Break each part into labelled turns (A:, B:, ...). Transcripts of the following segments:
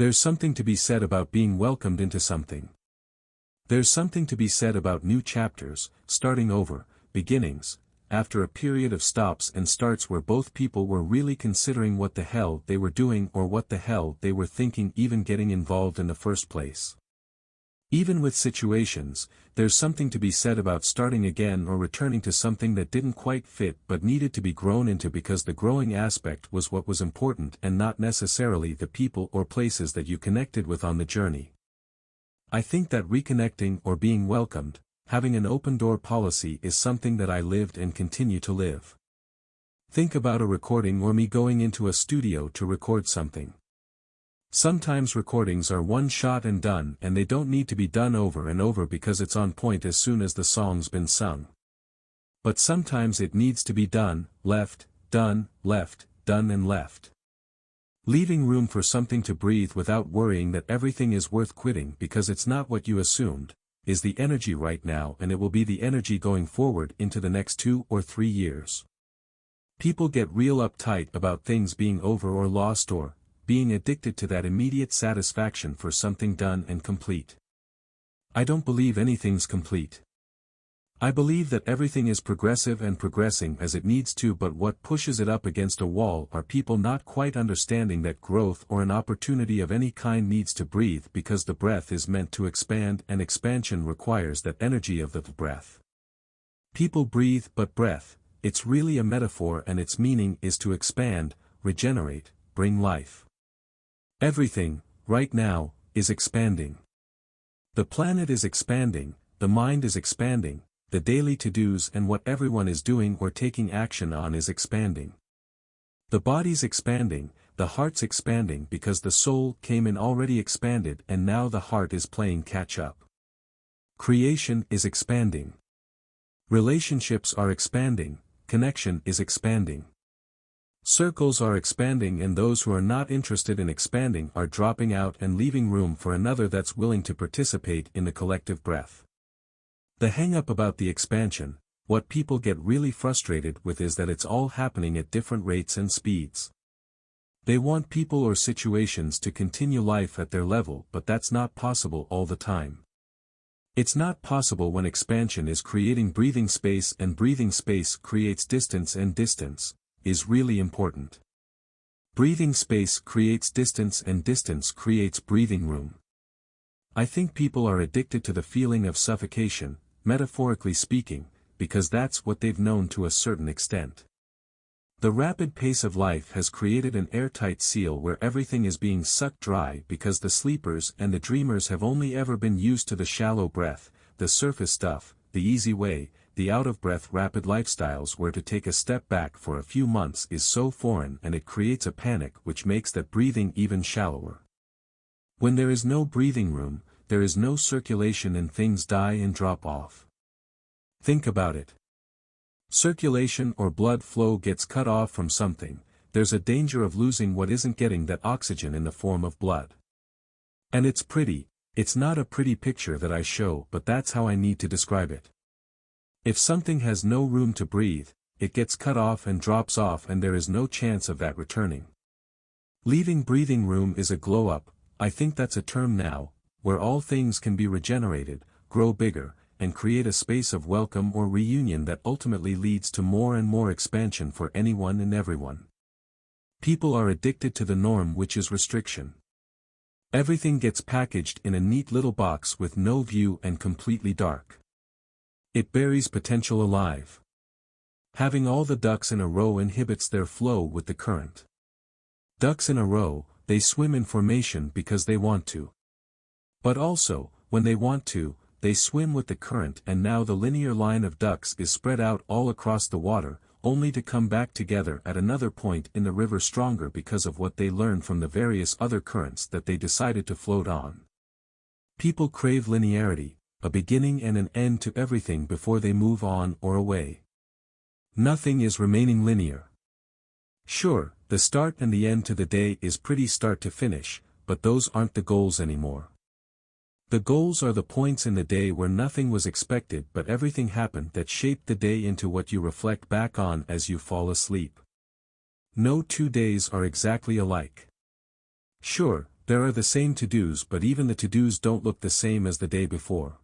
A: There's something to be said about being welcomed into something. There's something to be said about new chapters, starting over, beginnings, after a period of stops and starts where both people were really considering what the hell they were doing or what the hell they were thinking even getting involved in the first place. Even with situations, there's something to be said about starting again or returning to something that didn't quite fit but needed to be grown into because the growing aspect was what was important and not necessarily the people or places that you connected with on the journey. I think that reconnecting or being welcomed, having an open-door policy is something that I lived and continue to live. Think about a recording or me going into a studio to record something. Sometimes recordings are one shot and done and they don't need to be done over and over because it's on point as soon as the song's been sung. But sometimes it needs to be done, left, done and left. Leaving room for something to breathe without worrying that everything is worth quitting because it's not what you assumed, is the energy right now and it will be the energy going forward into the next 2 or 3 years. People get real uptight about things being over or lost or being addicted to that immediate satisfaction for something done and complete. I don't believe anything's complete. I believe that everything is progressive and progressing as it needs to, but what pushes it up against a wall are people not quite understanding that growth or an opportunity of any kind needs to breathe because the breath is meant to expand and expansion requires that energy of the breath. People breathe but breath, it's really a metaphor and its meaning is to expand, regenerate, bring life. Everything, right now, is expanding. The planet is expanding, the mind is expanding, the daily to-dos and what everyone is doing or taking action on is expanding. The body's expanding, the heart's expanding because the soul came in already expanded and now the heart is playing catch-up. Creation is expanding. Relationships are expanding, connection is expanding. Circles are expanding and those who are not interested in expanding are dropping out and leaving room for another that's willing to participate in the collective breath. The hang-up about the expansion, what people get really frustrated with is that it's all happening at different rates and speeds. They want people or situations to continue life at their level but that's not possible all the time. It's not possible when expansion is creating breathing space and breathing space creates distance and distance is really important. Breathing space creates distance and distance creates breathing room. I think people are addicted to the feeling of suffocation, metaphorically speaking, because that's what they've known to a certain extent. The rapid pace of life has created an airtight seal where everything is being sucked dry because the sleepers and the dreamers have only ever been used to the shallow breath, the surface stuff, the easy way, the out-of-breath rapid lifestyles where to take a step back for a few months is so foreign and it creates a panic which makes that breathing even shallower. When there is no breathing room, there is no circulation and things die and drop off. Think about it. Circulation or blood flow gets cut off from something, there's a danger of losing what isn't getting that oxygen in the form of blood. And it's pretty, it's not a pretty picture that I show but that's how I need to describe it. If something has no room to breathe, it gets cut off and drops off and there is no chance of that returning. Leaving breathing room is a glow-up, I think that's a term now, where all things can be regenerated, grow bigger, and create a space of welcome or reunion that ultimately leads to more and more expansion for anyone and everyone. People are addicted to the norm which is restriction. Everything gets packaged in a neat little box with no view and completely dark. It buries potential alive. Having all the ducks in a row inhibits their flow with the current. Ducks in a row, they swim in formation because they want to. But also, when they want to, they swim with the current and now the linear line of ducks is spread out all across the water, only to come back together at another point in the river stronger because of what they learned from the various other currents that they decided to float on. People crave linearity, a beginning and an end to everything before they move on or away. Nothing is remaining linear. Sure, the start and the end to the day is pretty start to finish, but those aren't the goals anymore. The goals are the points in the day where nothing was expected but everything happened that shaped the day into what you reflect back on as you fall asleep. No 2 days are exactly alike. Sure, there are the same to-dos, but even the to-dos don't look the same as the day before.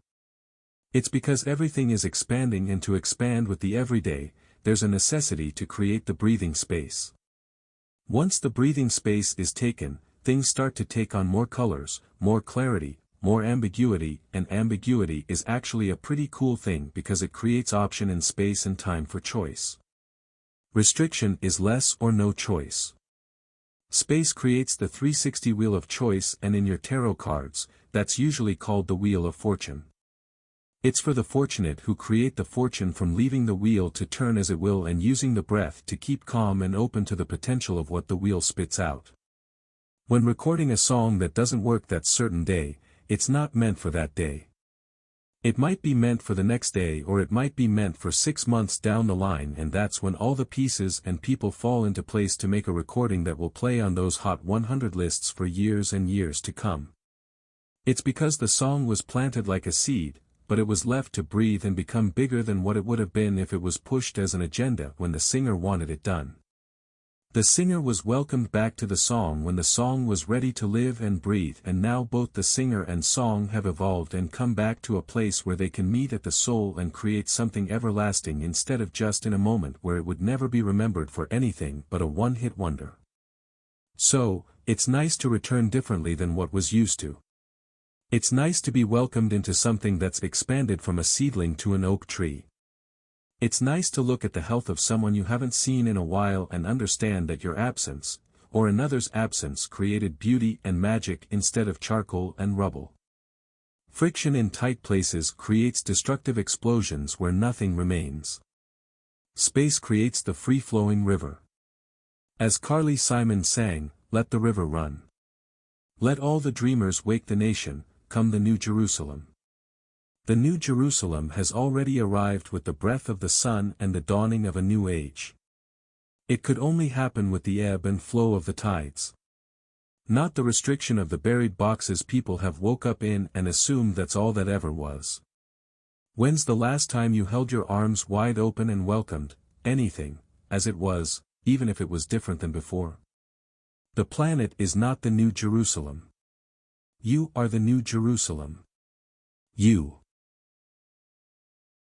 A: It's because everything is expanding, and to expand with the everyday, there's a necessity to create the breathing space. Once the breathing space is taken, things start to take on more colors, more clarity, more ambiguity, and ambiguity is actually a pretty cool thing because it creates option in space and time for choice. Restriction is less or no choice. Space creates the 360 wheel of choice, and in your tarot cards, that's usually called the Wheel of Fortune. It's for the fortunate who create the fortune from leaving the wheel to turn as it will and using the breath to keep calm and open to the potential of what the wheel spits out. When recording a song that doesn't work that certain day, it's not meant for that day. It might be meant for the next day, or it might be meant for 6 months down the line, and that's when all the pieces and people fall into place to make a recording that will play on those Hot 100 lists for years and years to come. It's because the song was planted like a seed, but it was left to breathe and become bigger than what it would have been if it was pushed as an agenda when the singer wanted it done. The singer was welcomed back to the song when the song was ready to live and breathe, and now both the singer and song have evolved and come back to a place where they can meet at the soul and create something everlasting instead of just in a moment where it would never be remembered for anything but a one-hit wonder. So, it's nice to return differently than what was used to. It's nice to be welcomed into something that's expanded from a seedling to an oak tree. It's nice to look at the health of someone you haven't seen in a while and understand that your absence, or another's absence, created beauty and magic instead of charcoal and rubble. Friction in tight places creates destructive explosions where nothing remains. Space creates the free-flowing river. As Carly Simon sang, "Let the river run. Let all the dreamers wake the nation, come the New Jerusalem." The New Jerusalem has already arrived with the breath of the sun and the dawning of a new age. It could only happen with the ebb and flow of the tides. Not the restriction of the buried boxes people have woke up in and assumed that's all that ever was. When's the last time you held your arms wide open and welcomed anything as it was, even if it was different than before? The planet is not the New Jerusalem. You are the New Jerusalem. You.